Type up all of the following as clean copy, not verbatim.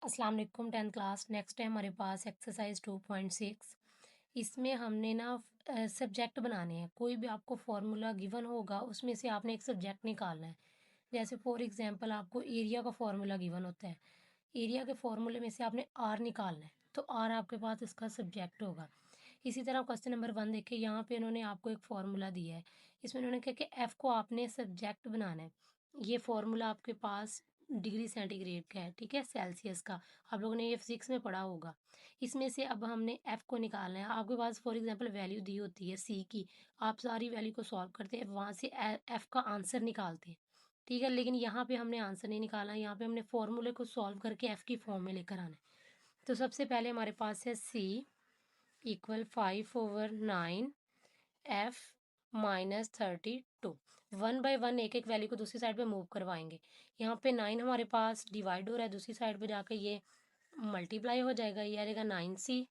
अस्सलाम वालेकुम 10th class. Next है हमारे पास एक्सरसाइज 2.6। इसमें हमने ना सब्जेक्ट बनाने हैं। कोई भी आपको फार्मूला गिवन होगा उसमें से आपने एक सब्जेक्ट निकालना है। जैसे फॉर एग्जांपल आपको एरिया का फार्मूला गिवन होता है। एरिया के फार्मूले में से आपने आर निकालना है, तो आर आपके पास इसका सब्जेक्ट होगा। इसी तरह क्वेश्चन नंबर 1 देखिए, यहाँ पे इन्होंने आपको एक फार्मूला दिया है। इसमें इन्होंने कहा कि एफ को आपने सब्जेक्ट बनाना है। ये फार्मूला आपके पास डिग्री सेंटीग्रेड का है, ठीक है, सेल्सियस का। आप लोगों ने ये फिजिक्स में पढ़ा होगा। इसमें से अब हमने एफ को निकालना है। आपके पास फॉर एग्जांपल वैल्यू दी होती है सी की, आप सारी वैल्यू को सॉल्व करते हैं, वहाँ से एफ का आंसर निकालते हैं, ठीक है। लेकिन यहाँ पे हमने आंसर नहीं निकालना, यहाँ पे हमने फॉर्मूले को सॉल्व करके एफ की फॉर्म में लेकर आना है। तो सबसे पहले हमारे पास है सी इक्वल 5/9 एफ माइनस 32। 1/1 एक एक वैल्यू को दूसरी साइड पे मूव करवाएंगे। यहाँ पे 9 हमारे पास डिवाइड हो रहा है, दूसरी साइड पे जाके ये मल्टीप्लाई हो जाएगा, ये आ जाएगा 9c।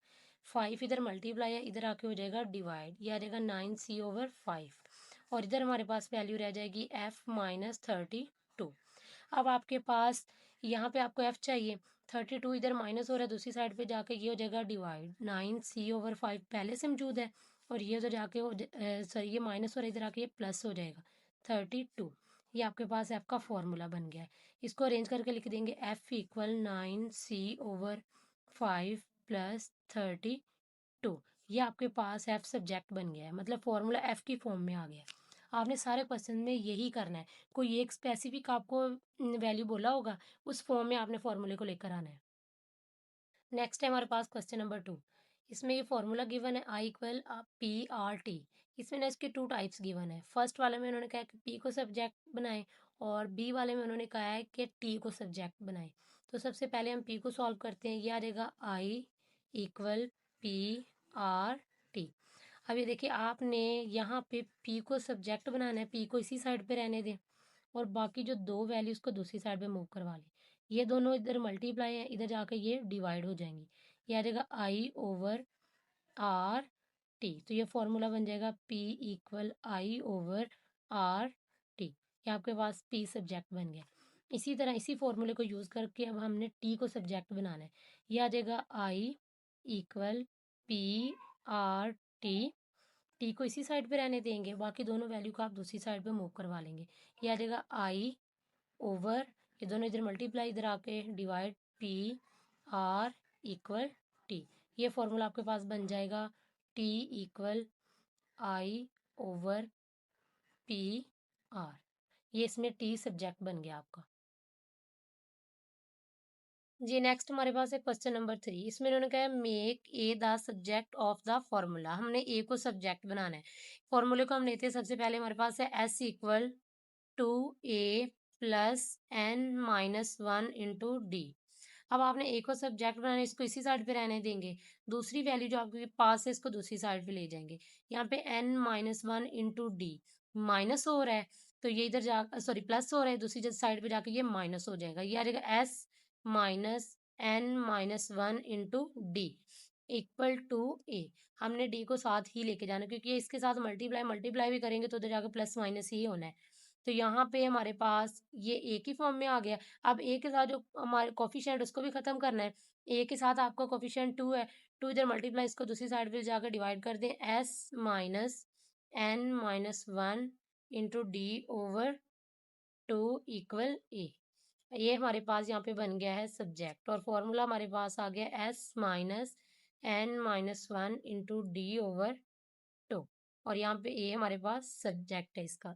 5 इधर मल्टीप्लाई है, इधर आके हो जाएगा डिवाइड, ये आ जाएगा 9c/5। और इधर हमारे पास वैल्यू रह जाएगी एफ माइनस 32। अब आपके पास यहाँ पे आपको एफ चाहिए। 32 इधर माइनस हो रहा है, दूसरी साइड पे जाके ये हो जाएगा डिवाइड। 9c/5 पहले से मौजूद है, और ये उधर जाके सॉरी ये माइनस हो रहा है, इधर आके ये प्लस हो जाएगा 32। ये आपके पास एफ का फॉर्मूला बन गया है। इसको अरेंज करके लिख देंगे एफ इक्वल 9c/5 प्लस 32। ये आपके पास एफ सब्जेक्ट बन गया है, मतलब फॉर्मूला एफ की फॉर्म में आ गया है। आपने सारे क्वेश्चन में यही करना है। कोई एक स्पेसिफिक आपको वैल्यू बोला होगा, उस फॉर्म में आपने फॉर्मूले को लेकर आना है। नेक्स्ट है हमारे पास क्वेश्चन नंबर 2। इसमें ये फॉर्मूला गिवन है आई इक्वल पी आर टी। इसमें ना इसके 2 टाइप्स गिवन है। फर्स्ट वाले में उन्होंने कहा है कि पी को सब्जेक्ट बनाएं, और बी वाले में उन्होंने कहा है कि टी को सब्जेक्ट बनाएं। तो सबसे पहले हम पी को सॉल्व करते हैं। ये आ जाएगा I equal P R T. अब ये देखिए, आपने यहाँ पे पी को सब्जेक्ट बनाना है, पी को इसी साइड पे रहने दें, और बाकी जो दो वैल्यूज को दूसरी साइड पे मूव करवा लें। ये दोनों इधर मल्टीप्लाई है, इधर जाके ये डिवाइड हो जाएंगी। ये आ जाएगा आई ओवर आर टी। तो ये फॉर्मूला बन जाएगा पी इक्वल आई ओवर आर टी। ये आपके पास पी सब्जेक्ट बन गया। इसी तरह इसी फॉर्मूले को यूज करके अब हमने टी को सब्जेक्ट बनाना है। ये आ जाएगा I equal P R T. T को इसी साइड पे रहने देंगे, बाकी दोनों वैल्यू को आप दूसरी साइड पे मूव करवा लेंगे। ये आ जाएगा आई ओवर, ये दोनों इधर मल्टीप्लाई, इधर आके divide, P R equal T. ये फॉर्मूला आपके पास बन जाएगा टी इक्वल आई ओवर पी आर। ये इसमें टी सब्जेक्ट बन गया आपका। जी नेक्स्ट हमारे पास है क्वेश्चन नंबर 3। इसमें इन्होंने कहा है make a the subject of the formula. हमने ए को सब्जेक्ट बनाना है। फॉर्मूले को हम लेते हैं, सबसे पहले हमारे पास है S equal to A plus N minus 1 into D. अब आपने ए को सब्जेक्ट बनाना है, इसको इसी साइड पे रहने देंगे। दूसरी वैल्यू जो आपके पास है इसको दूसरी साइड पे ले जाएंगे। यहाँ पे N minus 1 into D minus हो रहा है, तो ये इधर जा सॉरी प्लस हो रहा है, दूसरी साइड पे जाके ये माइनस हो जाएगा। ये आ जाएगा S minus N minus 1 into D equal to A. हमने डी को साथ ही लेके जाना, क्योंकि इसके साथ मल्टीप्लाई मल्टीप्लाई भी करेंगे तो उधर जाके प्लस माइनस ही होना है। तो यहाँ पे हमारे पास ये ए की फॉर्म में आ गया। अब ए के साथ जो हमारे कोफिशिएंट उसको भी खत्म करना है। ए के साथ आपका कोफिशिएंट 2 है, 2 इधर मल्टीप्लाई, इसको दूसरी साइड पे जाकर डिवाइड कर दें। S minus N minus 1 into D over 2 equal A. ये हमारे पास यहाँ पे बन गया है सब्जेक्ट, और फॉर्मूला हमारे पास आ गया S minus N minus 1 into D over 2, और यहाँ पे ए हमारे पास सब्जेक्ट है इसका।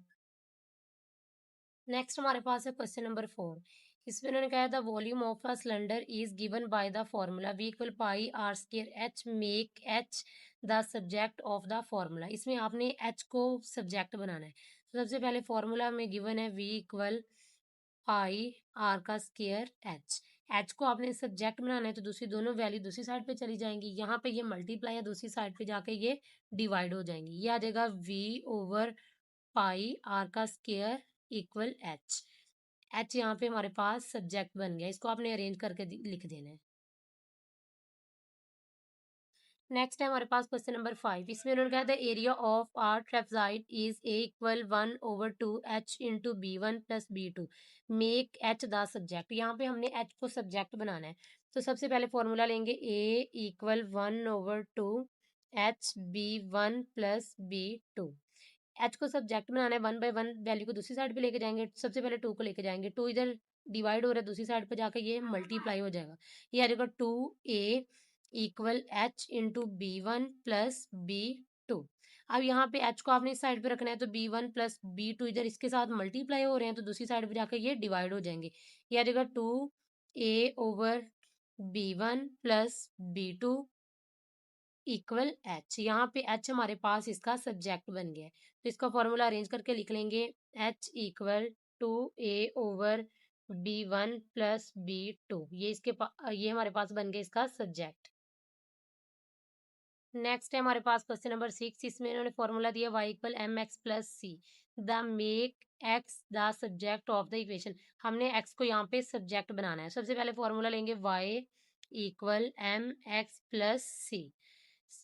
नेक्स्ट हमारे पास है क्वेश्चन नंबर 4। इसमें उन्होंने कहा the volume of a cylinder is given by the formula V equal pi R square H, make H the subject of the formula. इसमें आपने एच को सब्जेक्ट बनाना है। तो सबसे पहले फॉर्मूला में गिवन है वी इक्वल पाई आर का स्क्वायर एच। एच को आपने सब्जेक्ट बनाना है, तो दूसरी दोनों वैल्यू दूसरी साइड पे चली जाएंगी। यहाँ पे ये मल्टीप्लाई है, दूसरी साइड पे जाके ये डिवाइड हो जाएंगी। ये आ जाएगा वी ओवर पाई आर का स्क्वायर इक्वल एच। एच यहाँ पे हमारे पास सब्जेक्ट बन गया, इसको आपने अरेंज करके लिख देना है। नेक्स्ट है हमारे पास क्वेश्चन नंबर 5। इसमें उन्होंने कहा the area of our trapezoid is A equal 1/2 H into B1 plus B2 make H the subject. यहाँ पे हमने एच को सब्जेक्ट बनाना है। तो सबसे पहले फॉर्मूला लेंगे A equal 1/2 H B1 plus B2। H को सब्जेक्ट बनाना है, 1/1 वैल्यू को दूसरी साइड पे लेके जाएंगे। सबसे पहले 2 को लेके जाएंगे, 2 इधर डिवाइड हो रहा है, दूसरी साइड पे जाके ये मल्टीप्लाई हो जाएगा। ये आ जाएगा 2a equal H into B1 plus B2। अब यहाँ पे एच को आपने इस साइड पे रखना है, तो B1 प्लस B2 इधर इसके साथ मल्टीप्लाई हो रहे हैं, तो दूसरी साइड पे जाकर ये डिवाइड हो जाएंगे। ये आ जाएगा 2a over B1 plus B2 equal H. यहाँ पे एच हमारे पास इसका सब्जेक्ट बन गया है, तो इसका फॉर्मूला अरेंज करके लिख लेंगे। H equal 2a over B1 plus B2। ये हमारे पास बन गया इसका सब्जेक्ट। नेक्स्ट है हमारे पास क्वेश्चन नंबर 6। इसमें इन्होंने फॉर्मूला दिया y equal M X plus C the make X the subject of the equation. हमने x को यहाँ पे सब्जेक्ट बनाना है। सबसे पहले फॉर्मूला लेंगे y equal M X plus C.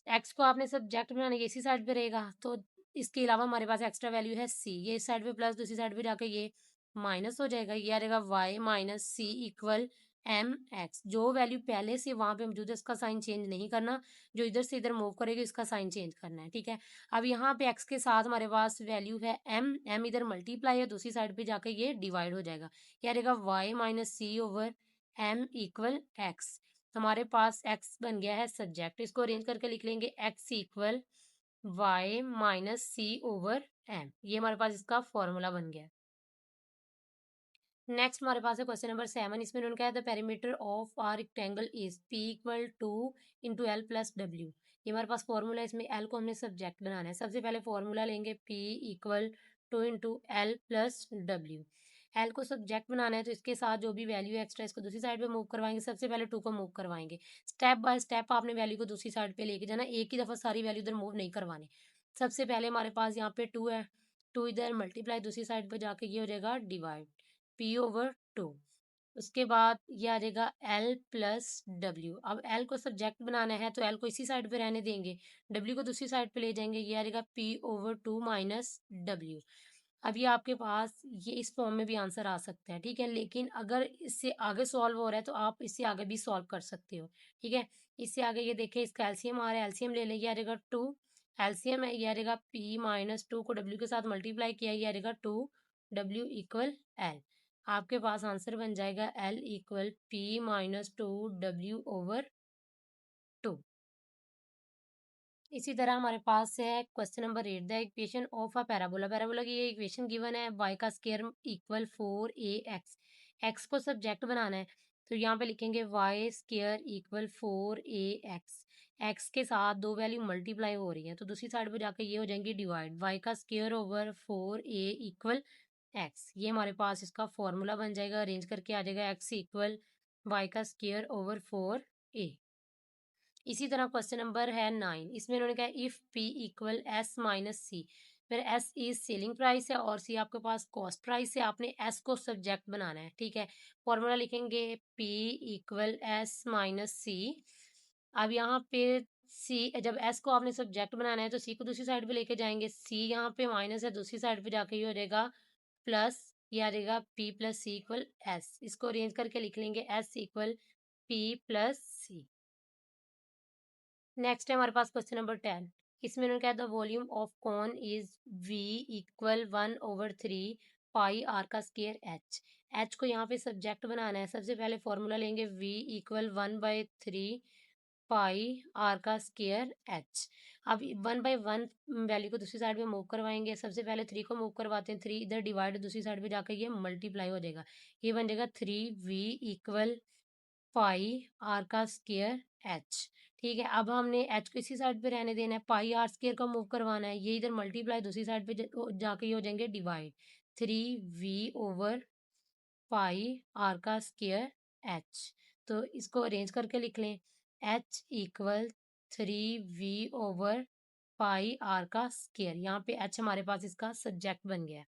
X को आपने सब्जेक्ट बनाने के इसी साइड पे रहेगा, तो इसके अलावा हमारे पास एक्स्ट्रा वैल्यू है सी। ये इस साइड पे प्लस, दूसरी साइड पे जाकर ये माइनस हो जाएगा। ये आ जाएगा वाई माइनस सी इक्वल एम एक्स। जो वैल्यू पहले से वहां पे मौजूद है उसका साइन चेंज नहीं करना, जो इधर से इधर मूव करेगी इसका साइन चेंज करना है। ठीक है, अब यहाँ पे एक्स के साथ हमारे पास वैल्यू है एम, एम इधर मल्टीप्लाई है, दूसरी साइड पे जाकर ये डिवाइड हो जाएगा। क्या रहेगा वाई माइनस सी ओवर एम इक्वल एक्स। हमारे पास x बन गया है सब्जेक्ट। इसको अरेंज करके लिख लेंगे x इक्वल वाई माइनस सी ओवर एम। ये हमारे पास इसका फॉर्मूला बन गया। नेक्स्ट हमारे पास है क्वेश्चन नंबर 7। इसमें उन्होंने कहा है the perimeter of R rectangle is p equal 2 into L plus W. ये हमारे पास फॉर्मूला है, इसमें l को हमने सब्जेक्ट बनाना है। सबसे पहले फॉर्मूला लेंगे p equal 2 into L plus W. L को सब्जेक्ट बनाना है, तो इसके साथ जो भी वैल्यू है एक्स्ट्रा इसको दूसरी साइड पे मूव करवाएंगे। सबसे पहले 2 को मूव करवाएंगे। स्टेप बाय स्टेप आपने वैल्यू को दूसरी साइड पे लेके जाना, एक ही दफा सारी वैल्यू इधर मूव नहीं करवानी। सबसे पहले हमारे पास यहाँ पे 2 है, 2 इधर मल्टीप्लाई दूसरी साइड पे जाके ये हो जाएगा डिवाइड p ओवर 2। उसके बाद ये आ जाएगा L प्लस डब्ल्यू। अब L को सब्जेक्ट बनाना है, तो L को इसी साइड पे रहने देंगे, W को दूसरी साइड पे ले जाएंगे। ये आ जाएगा P ओवर 2 माइनस डब्ल्यू। अब ये आपके पास ये इस फॉर्म में भी आंसर आ सकता है। ठीक है, लेकिन अगर इससे आगे सॉल्व हो रहा है तो आप इससे आगे भी सॉल्व कर सकते हो। ठीक है, इससे आगे ये देखें, इसका एलसीएम आ रहा है, एलसीएम ले लेंगे। आ जाएगा 2, एलसीएम है, ये आ जाएगा P माइनस 2 को W के साथ मल्टीप्लाई किया, ये आ जाएगा 2W इक्वल L। आपके पास आंसर बन जाएगा L equal P minus 2W over 2। इसी तरह हमारे पास है question number 8 the equation of a parabola. Parabola की ये इक्वेशन गिवन है, y का स्क्वायर इक्वल 4ax। x को सब्जेक्ट बनाना है, तो यहाँ पे लिखेंगे y square equal 4ax। x के साथ दो वैल्यू मल्टीप्लाई हो रही है, तो दूसरी साइड पे जाकर ये हो जाएंगी डिवाइड। y का square over 4a equal x। ये हमारे पास इसका फॉर्मूला बन जाएगा। अरेंज करके आ जाएगा x इक्वल y का स्क्वायर ओवर 4a। इसी तरह क्वेश्चन नंबर है 9। इसमें उन्होंने कहा if P equal S minus C, फिर S इज सेलिंग प्राइस है और C आपके पास कॉस्ट प्राइस है। आपने S को सब्जेक्ट बनाना है। ठीक है, फॉर्मूला लिखेंगे P इक्वल S माइनस सी। अब यहाँ पे C, जब S को आपने सब्जेक्ट बनाना है तो C को दूसरी साइड पे लेके जाएंगे। C यहाँ पे माइनस है, दूसरी साइड पे जाके ये हो जाएगा प्लस, ये आ जाएगा P plus C equal S। इसको अरेंज करके लिख लेंगे S equal P plus C. Next है हमारे पास क्वेश्चन नंबर 10। इसमें उन्होंने कहा the volume of cone is V equal 1/3 pi R का स्क्वायर एच। एच को यहाँ पे सब्जेक्ट बनाना है। सबसे पहले फॉर्मूला लेंगे V इक्वल 1/3 पाई आर का स्क्वायर एच। अब 1/1 वैल्यू को दूसरी साइड पे मूव करवाएंगे। सबसे पहले 3 को मूव करवाते हैं, 3 इधर डिवाइड, दूसरी साइड पे जाकर ये मल्टीप्लाई हो जाएगा। ये बन जाएगा 3V इक्वल पाई आर का स्क्वायर एच। ठीक है, अब हमने एच को इसी साइड पे रहने देना है, पाई आर स्क्वायर को मूव करवाना है। ये इधर मल्टीप्लाई, दूसरी साइड पे जाके ये हो जाएंगे divide. 3V over pi R का स्क्वायर एच। तो इसको अरेंज करके लिख लें। H equal 3V over pi R का स्क्वायर। यहाँ पे एच हमारे पास इसका सब्जेक्ट बन गया।